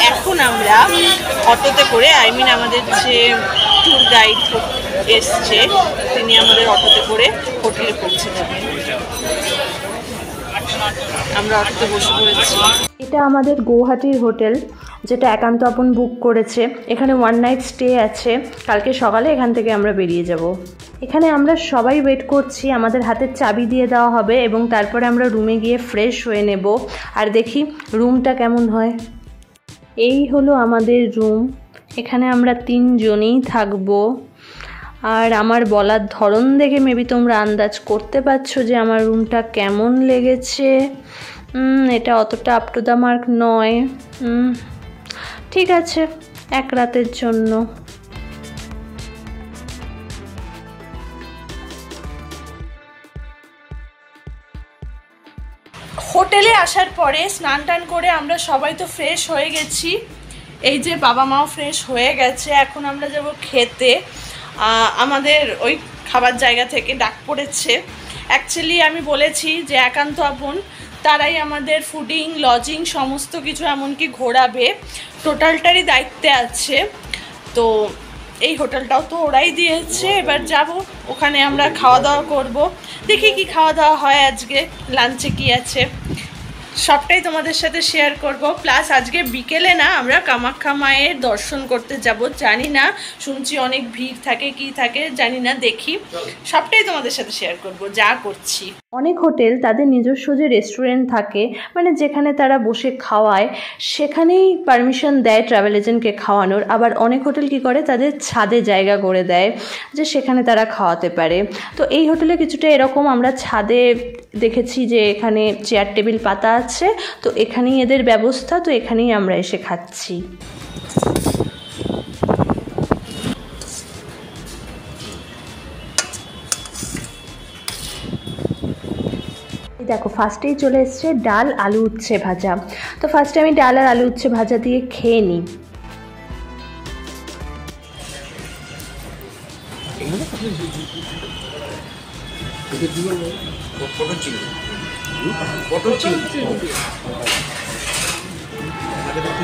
এখন আমরা অটোতে করে আমাদের যে ট্যুর গাইড এসছে তিনি আমাদের অটোতে করে হোটেলে পৌঁছে যাবেন। আমরা অটোতে বসে পড়েছি। এটা আমাদের গৌহাটির হোটেল, যেটা একান্ত আপন বুক করেছে। এখানে 1 নাইট স্টে আছে। কালকে সকালে এখান থেকে আমরা বেরিয়ে যাব। এখানে আমরা সবাই ওয়েট করছি, আমাদের হাতে চাবি দিয়ে দেওয়া হবে এবং তারপরে আমরা রুমে গিয়ে ফ্রেশ হয়ে নেব আর দেখি রুমটা কেমন হয়। এই হলো আমাদের রুম। এখানে আমরা 3 জনই থাকবো। আর আমার বলার ধরন দেখে মেবি তোমরা আন্দাজ করতে পারছো যে আমার রুমটা কেমন লেগেছে। এটা অতটা আপ টু দ্য মার্ক নয়। ঠিক আছে, 1 রাতের জন্য। হোটেলে আসার পরে স্নান টান করে আমরা সবাই তো ফ্রেশ হয়ে গেছি। এই যে বাবা মাও ফ্রেশ হয়ে গেছে। এখন আমরা যাব খেতে। আমাদের ওই খাবার জায়গা থেকে ডাক পড়েছে। অ্যাকচুয়ালি আমি বলেছি যে একান্ত আপন তারাই আমাদের ফুডিং লজিং সমস্ত কিছু এমনকি ঘোরাবে, টোটালটারই দায়িত্বে আছে। তো এই হোটেলটাও তো ওরাই দিয়েছে। এবার যাব ওখানে, আমরা খাওয়া দাওয়া করব। দেখি কি খাওয়া দাওয়া হয় আজকে, লাঞ্চে কি আছে সবটাই তোমাদের সাথে শেয়ার করব। প্লাস আজকে বিকেলে না আমরা কামাখ্যা মায়ের দর্শন করতে যাব। জানি না, শুনছি অনেক ভিড় থাকে কি থাকে জানি না, দেখি সবটাই তোমাদের সাথে শেয়ার করব যা করছি। অনেক হোটেল তাদের নিজস্ব যে রেস্টুরেন্ট থাকে, মানে যেখানে তারা বসে খাওয়ায়, সেখানেই পারমিশন দেয় ট্রাভেল এজেন্টকে খাওয়ানোর। আবার অনেক হোটেল কি করে, তাদের ছাদে জায়গা করে দেয় যে সেখানে তারা খাওয়াতে পারে। তো এই হোটেলে কিছুটা এরকম, আমরা ছাদে দেখেছি যে এখানে চেয়ার টেবিল পাতা আছে, তো এখানেই এদের ব্যবস্থা, তো এখানেই আমরা এসে খাচ্ছি। দেখো ফার্স্টেই চলে এসছে ডাল আলু উচ্ছে ভাজা। তো ফার্স্টে আমি ডাল আর আলু উচ্ছে ভাজা দিয়ে খেয়ে নিই।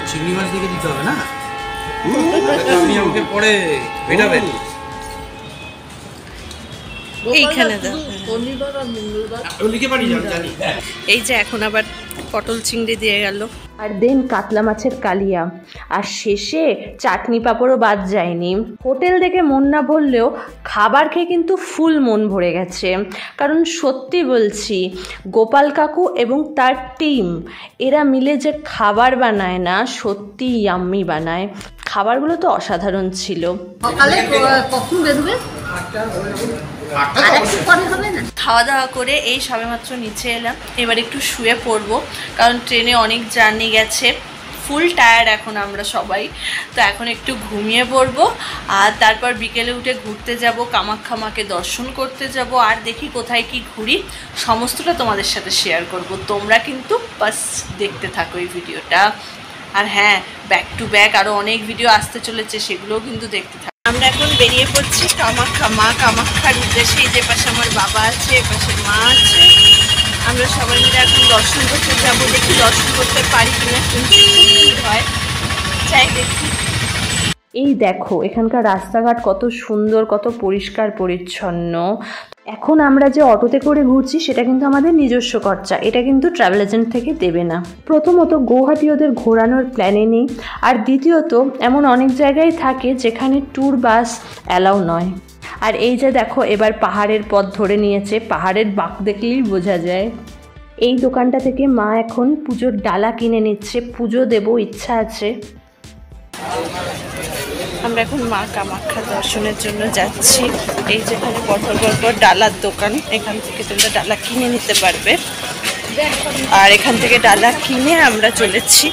চিংড়ি মাছ দিকে দিতে হবে না, আমি আমাকে পরে ভেটাবেন এইখানে এই যে এখন আবার পটল চিংড়ি দিয়ে গেল, আর দেন কাতলা মাছের কালিয়া, আর শেষে চাটনি পাঁপড়ও বাদ যায়নি। হোটেল দেখে মন না ভরলেও খাবার খেয়ে কিন্তু ফুল মন ভরে গেছে। কারণ সত্যি বলছি, গোপাল কাকু এবং তার টিম এরা মিলে যে খাবার বানায় না, সত্যি ইয়াম্মি বানায়। খাবারগুলো তো অসাধারণ ছিল। খাওয়া দাওয়া করে এই সবেমাত্র নিচে এলাম। এবার একটু শুয়ে পড়বো, কারণ ট্রেনে অনেক জার্নি গেছে, ফুল টায়ার্ড এখন আমরা সবাই। তো এখন একটু ঘুমিয়ে পড়বো, আর তারপর বিকেলে উঠে ঘুরতে যাব, কামাখ্যা মাকে দর্শন করতে যাব। আর দেখি কোথায় কি ঘুরি, সমস্তটা তোমাদের সাথে শেয়ার করব। তোমরা কিন্তু বাস দেখতে থাকো এই ভিডিওটা। আর হ্যাঁ, ব্যাক টু ব্যাক আরও অনেক ভিডিও আসতে চলেছে, সেগুলোও কিন্তু দেখতে থাকো। আমরা এখন বেরিয়ে পড়ছি কামাখ্যার উদ্দেশ্যে। এই যে পাশে আমার বাবা আছে, এপাশে মা আছে। আমরা সবাই মিলে এখন দর্শন করতে যাবো। দেখি দর্শন করতে পারি কিনা, কিন্তু হয় চাই দেখি। এই দেখো এখানকার রাস্তাঘাট কত সুন্দর, কত পরিষ্কার পরিচ্ছন্ন। এখন আমরা যে অটোতে করে ঘুরছি সেটা কিন্তু আমাদের নিজস্ব খরচা, এটা কিন্তু ট্রাভেল এজেন্ট থেকে দেবে না। প্রথমত গৌহাটি ওদের ঘোরানোর প্ল্যানে নেই, আর দ্বিতীয়ত এমন অনেক জায়গায় থাকে যেখানে ট্যুর বাস অ্যালাউ নয়। আর এই যে দেখো এবার পাহাড়ের পথ ধরে নিয়েছে, পাহাড়ের বাঁক দেখলেই বোঝা যায়। এই দোকানটা থেকে মা এখন পুজোর ডালা কিনে নিচ্ছে, পুজো দেবো ইচ্ছা আছে। আমরা এখন মা কামাখ্যা দর্শনের জন্য যাচ্ছি। এই যেখানে পর ডালার দোকান, এখান থেকে তোমরা ডালা কিনে নিতে পারবে। আর এখান থেকে ডালা কিনে আমরা চলেছি।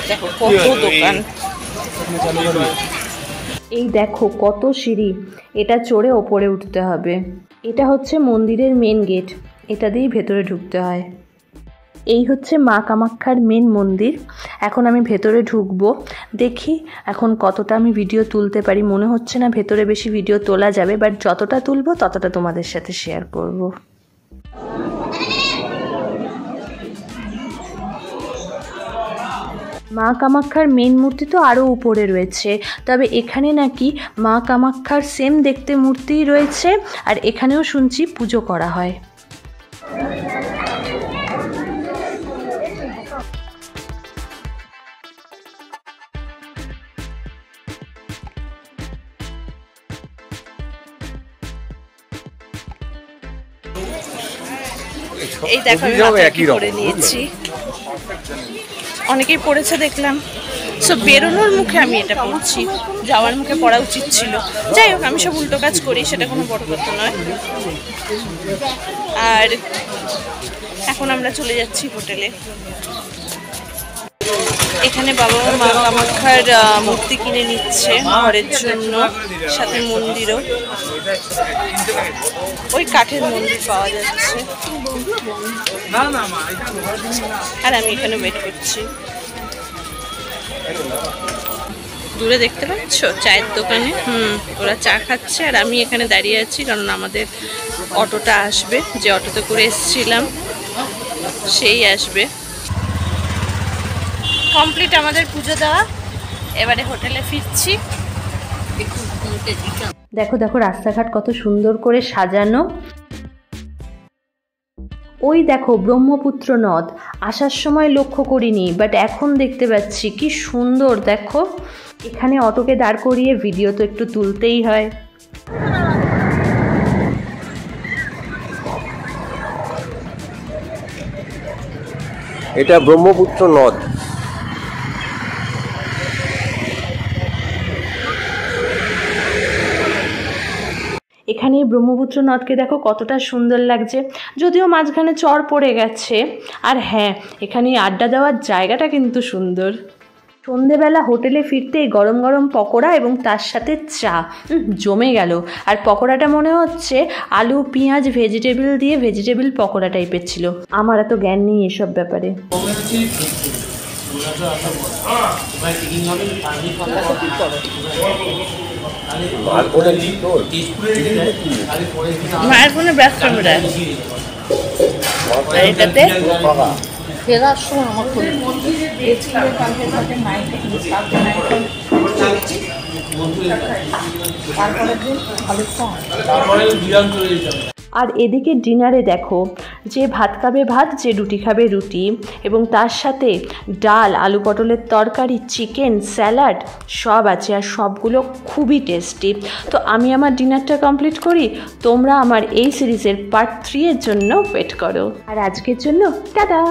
দেখো কত দোকান। এই দেখো কত সিঁড়ি, এটা চড়ে ওপরে উঠতে হবে। এটা হচ্ছে মন্দিরের মেন গেট, এটা দিয়েই ভেতরে ঢুকতে হয়। এই হচ্ছে মা কামাখ্যার মেন মন্দির। এখন আমি ভেতরে ঢুকবো, দেখি এখন কতটা আমি ভিডিও তুলতে পারি। মনে হচ্ছে না ভেতরে বেশি ভিডিও তোলা যাবে, বাট যতটা তুলবো ততটা তোমাদের সাথে শেয়ার করব। মা কামাখ্যার মেন মূর্তি তো আরও উপরে রয়েছে, তবে এখানে নাকি মা কামাখ্যার সেম দেখতে মূর্তিই রয়েছে, আর এখানেও শুনছি পুজো করা হয়। এই দেখো আমি পরে নিয়েছি, অনেকেই পড়েছে দেখলাম, সো বেরোনোর মুখে আমি এটা পড়ছি, যাওয়ার মুখে পড়া উচিত ছিল। যাই হোক, আমি সব উল্টো কাজ করি, সেটা কোনো বড় কথা নয়। আর এখন আমরা চলে যাচ্ছি হোটেলে। এখানে বাবা মা কামাখ্যার মূর্তি কিনে নিচ্ছে ঘরের জন্য, সাথে মন্দিরও, ওই কাঠের মন্দির পাওয়া যাচ্ছে। আর আমি এখানে ওয়েট করছি। দূরে দেখতে পাচ্ছ চায়ের দোকানে, ওরা চা খাচ্ছে, আর আমি এখানে দাঁড়িয়ে আছি, কারণ আমাদের অটোটা আসবে, যে অটোতে করে এসেছিলাম সেই আসবে। কমপ্লিট আমাদের পুজো দেওয়া, এবারে হোটেলে ফিরছি। দেখো দেখো রাস্তাঘাট কত সুন্দর করে সাজানো। ওই দেখো ব্রহ্মপুত্র নদ, আসার সময় লক্ষ্য করিনি, বাট এখন দেখতে পাচ্ছি, কি সুন্দর দেখো। এখানে অটোকে দাঁড় করিয়ে ভিডিও তো একটু তুলতেই হয়। এটা ব্রহ্মপুত্র নদ। এখানে ব্রহ্মপুত্র নদকে দেখো কতটা সুন্দর লাগছে, যদিও মাঝখানে চর পড়ে গেছে। আর হ্যাঁ, এখানে আড্ডা দেওয়ার জায়গাটা কিন্তু সুন্দর। সন্ধেবেলা হোটেলে ফিরতেই গরম গরম পকোড়া এবং তার সাথে চা, জমে গেল। আর পকোড়াটা মনে হচ্ছে আলু পেঁয়াজ ভেজিটেবল দিয়ে ভেজিটেবল পকোড়া টাইপের ছিল। আমার এত জ্ঞান নেই এসব ব্যাপারে। মায়ের ফোনে ব্যাক ক্যামেরা, আর এটাতে ফেরার সময় আমার আর এদিকে ডিনারে দেখো, যে ভাত খাবে ভাত, যে রুটি খাবে রুটি, এবং তার সাথে ডাল, আলু পটলের তরকারি, চিকেন, স্যালাড সব আছে, আর সবগুলো খুবই টেস্টি। তো আমি আমার ডিনারটা কমপ্লিট করি, তোমরা আমার এই সিরিজের পার্ট 3 এর জন্য ওয়েট করো। আর আজকের জন্য টাটা।